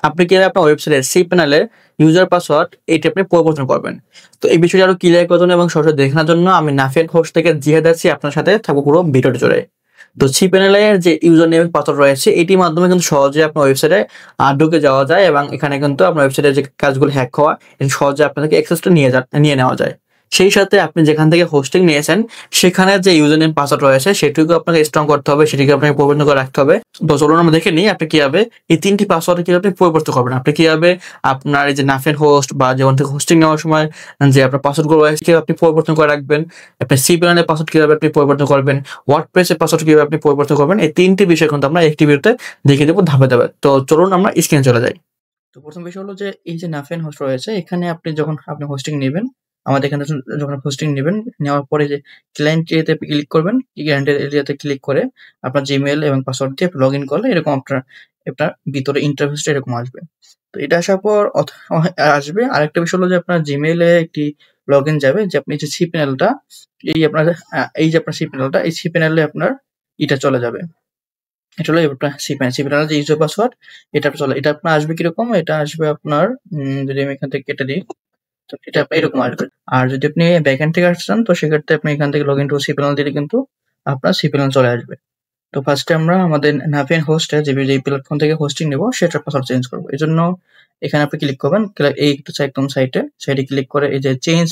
আপনি কিভাবে আপনার ওয়েবসাইটের cPanel-এর ইউজার পাসওয়ার্ড এইটা আপনি পরিবর্তন করবেন। তো এই বিষয়টা আরো ক্লিয়ার করার জন্য এবং সরাসরি দেখানোর জন্য আমি নাফিয়ান হোস্ট থেকে জিহাদ আছি আপনার সাথে থাকবো পুরো ভিডিওটা জুড়ে। তো cPanel-এর যে ইউজার নেম পাসওয়ার্ড রয়েছে এটির মাধ্যমে কিন্তু সহজে আপনার ওয়েবসাইটে ঢুকে যাওয়া যায় এবং এখানে কিন্তু আপনার ওয়েবসাইটের যে কাজগুলো হ্যাক হওয়া এটা সহজে আপনাদেরকে অ্যাক্সেসটা নিয়ে নেওয়া যায়। সেই সাথে আপনি যেখান থেকে হোস্টিং নিয়েছেন সেখানে যে ইউজার নেম পাসওয়ার্ড রয়েছে সেটিকেও আপনাকে স্ট্রং করতে হবে, সেটিকে আপনাকে পরিবর্তন করে রাখতে হবে। তো চলুন আমরা দেখে নিই আপনি কিভাবে এই ৩ টি পাসওয়ার্ড কিভাবে আপনি পরিবর্তন করবেন। আপনি কিভাবে আপনার এই যে নাফিয়ান হোস্ট বা যেখান থেকে হোস্টিং নেওয়ার সময় যে আপনার পাসওয়ার্ডগুলো রয়েছে কিভাবে আপনি পরিবর্তন করে রাখবেন, আপনার cPanel এর পাসওয়ার্ড কিভাবে আপনি পরিবর্তন করবেন, ওয়ার্ডপ্রেস এর পাসওয়ার্ড কিভাবে আপনি পরিবর্তন করবেন, এই ৩ টি বিষয় কিন্তু আমরা একটি ভিডিওতে দেখিয়ে দেব ধাপে, ধাপে। তো চলুন আমরা স্ক্রিনে চলে যাই। তো প্রথম বিষয় হলো যে এই যে নাফিয়ান হোস্ট রয়েছে এখানে যখন আপনি হোস্টিং নিবেন, আমাদের এখানে যখন হোস্টিং নিবেন, নেওয়ার পরে যে ক্লায়েন্ট এরিয়াতে ক্লিক করবেন, ক্লায়েন্ট এরিয়াতে ক্লিক করে আপনার জিমেইল এবং পাসওয়ার্ড দিয়ে লগইন করলে এরকম আপনার ভিতরে ইন্টারফেসটা এরকম আসবে। তো এটা আসার পর আসবে আরেকটা বিষয় হলো যে আপনার জিমেইলে একটি লগইন যাবে যে আপনি যে cPanel-টা এই যে আপনার cPanel-টা এই cPanel-এ আপনার এটা চলে যাবে। এটা হলো আপনার cPanel যে ইউজার পাসওয়ার্ড এটা আপনার আসবে কিরকম? এটা আসবে আপনার যদি আমি এখান থেকে কেটে দিই, তো এটা আপনার এরকম আসবে। আর যদি আপনি ব্যাকএন্ড থেকে আসতে চান তো সেক্ষেত্রে আপনি এখান থেকে লগইন টু cPanel দিলে কিন্তু আপনার cPanel চলে আসবে। তো ফার্স্টে আমরা আমাদের নাফিয়ান হোস্টে যে প্ল্যাটফর্ম থেকে হোস্টিং নেব সেটার পাসওয়ার্ড চেঞ্জ করব। এজন্য এখানে আপনি ক্লিক করবেন। এই একদম সাইটে ক্লিক করে এই যে চেঞ্জ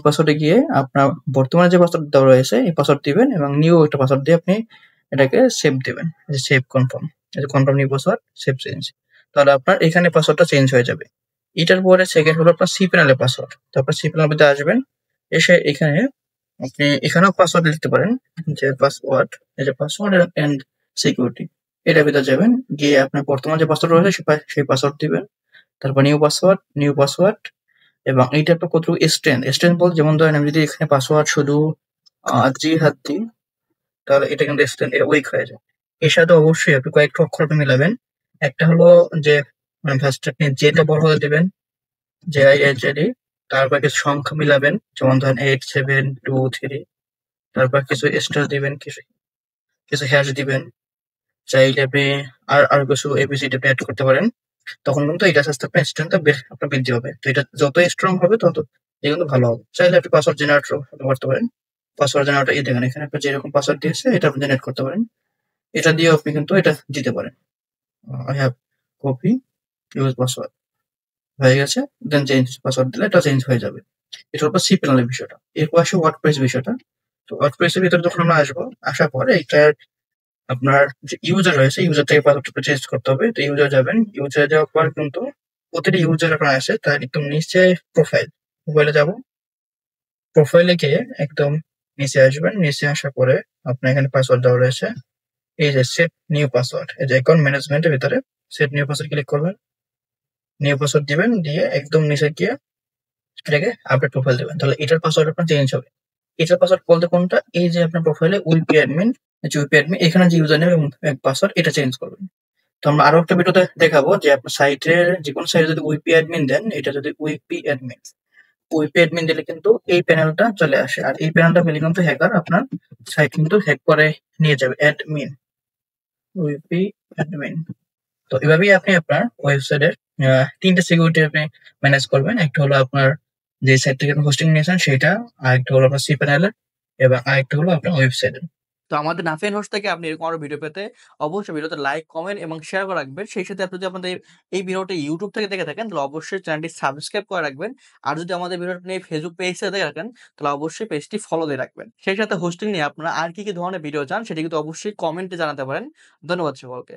পাসওয়ার্ডে গিয়ে আপনার বর্তমানে যে পাসওয়ার্ড দেওয়া রয়েছে এই পাসওয়ার্ড দিবেন এবং নিউ একটা পাসওয়ার্ড দিয়ে আপনি এটাকে সেভ দিবেন। এই যে সেভ কনফার্ম, এই যে confirm new password save change. তাহলে আপনার এখানে পাসওয়ার্ডটা চেঞ্জ হয়ে যাবে। এটার পরে সেকেন্ড হলো আপনার cPanel এর পাসওয়ার্ড। তো আপনার cPanel ভিতরে আসবেন, এসে এখানে আপনি এখানেও পাসওয়ার্ড লিখতে পারেন। যে পাসওয়ার্ড, এই যে পাসওয়ার্ড এন্ড সিকিউরিটি এটার ভিতরে যাবেন, গিয়ে আপনার বর্তমান যে পাসওয়ার্ড রয়েছে সেই পাসওয়ার্ড দিবেন। তারপর নিউ পাসওয়ার্ড এবং এইটা আপনার কতটুকু স্ট্রেন্থ বলতে যেমন ধরেন আমি যদি এখানে পাসওয়ার্ড শুধু জিহাদ দিই তাহলে এটা কিন্তু স্ট্রেন্থ এটা উইক হয়ে যায়। এর সাথে অবশ্যই আপনি কয়েকটা অক্ষর আপনি মিলাবেন। একটা হলো যে ফার্স্ট আপনি যেটা বড় হতে দিবেন JIHAD, তারপর কিছু সংখ্যা মিলাবেন যেমন ধরেন 8 7 2 3, তারপর কিছু স্টার দিবেন, কিছু হ্যাশ দিবেন। চাইলে আপনি আর কিছু এবিসিডি আপনি অ্যাড করতে পারেন। তখন কিন্তু এটা আস্তে আস্তে আপনার স্ট্রেংথটা আপনার বৃদ্ধি হবে। তো এটা যত স্ট্রং হবে তত এটা কিন্তু ভালো হবে। চাইলে আপনি পাসওয়ার্ড জেনারেটর করতে পারেন। পাসওয়ার্ড জেনারেটর এই দেখেন এখানে আপনি যেরকম পাসওয়ার্ড দিয়েছে এটা আপনি জেনারেট করতে পারেন। এটা দিয়েও আপনি কিন্তু এটা দিতে পারেন। I have copy use password হয়ে গেছে। দেন চেঞ্জ পাসওয়ার্ড দিলে এটা চেঞ্জ হয়ে যাবে। এটা হলো cPanel এর বিষয়টা। এরপর আসে ওয়ার্ডপ্রেস বিষয়টা। তো ওয়ার্ডপ্রেস এর ভিতরে যখন আমরা আসবো, আসার পরে এটার আপনার যে ইউজার রয়েছে ইউজার থেকে পাসওয়ার্ডটা চেঞ্জ করতে হবে। তো ইউজার যাবেন, ইউজার যাওয়ার পর কিন্তু প্রতিটি ইউজার আপনার আসে তার একদম নিচে প্রোফাইলে যাব। প্রোফাইলে গিয়ে একদম নিচে আসবেন, নিচে আসার পরে আপনার এখানে পাসওয়ার্ড দেওয়া রয়েছে। এই যে সেট নিউ পাসওয়ার্ড, এই যে অ্যাকাউন্ট ম্যানেজমেন্টের ভিতরে সেট নিউ পাসওয়ার্ড ক্লিক করবেন, নিউ পাসওয়ার্ড দিবেন, দিয়ে একদম নিচে গিয়ে এটাকে আপডেট প্রোফাইল দিবেন। তাহলে এটার পাসওয়ার্ড আপনার চেঞ্জ হবে। এটার পাসওয়ার্ড বলতে কোনটা? এই যে আপনার প্রোফাইলে উইপি অ্যাডমিন, এখানে যে ইউজার নেম এবং পাসওয়ার্ড এটা চেঞ্জ করবেন। তো আমরা আরো একটা ভিডিওতে দেখাবো যে আপনার সাইটের যেকোনো সাইটে যদি উইপি অ্যাডমিন দেন, এটা যদি উইপি অ্যাডমিন দিলে কিন্তু এই প্যানেলটা চলে আসে। আর এই প্যানেলটা পেলে কিন্তু হ্যাকার আপনার সাইট কিন্তু হ্যাক করে নিয়ে যাবে। উইপি অ্যাডমিন। তো এভাবেই আপনি আপনার ওয়েবসাইটের ৩ টা সিকিউরিটি আপনি ম্যানেজ করবেন। একটা হলো আপনার যে সাইট থেকে আপনি হোস্টিং নিয়েছেন সেটা, আরেকটা হলো আপনার cPanel এর এবং আরেকটা হলো আপনার ওয়েবসাইটের। তো আমাদের নাফিয়ান হোস্ট থেকে আপনি এরকম আরো ভিডিও পেতে অবশ্যই ভিডিওতে লাইক, কমেন্ট এবং শেয়ার করে রাখবেন। সেই সাথে আপনি যদি আমাদের এই ভিডিওটা YouTube থেকে দেখে থাকেন তাহলে অবশ্যই চ্যানেলটি সাবস্ক্রাইব করে রাখবেন। আর যদি আমাদের ভিডিওটা আপনি Facebook পেজ থেকে দেখে থাকেন তাহলে অবশ্যই পেজটি ফলো দিয়ে রাখবেন। সেই সাথে হোস্টিং নিয়ে আপনারা আর কি ধরনের ভিডিও চান সেটি কিন্তু অবশ্যই কমেন্টে জানাতে পারেন। ধন্যবাদ সকলকে।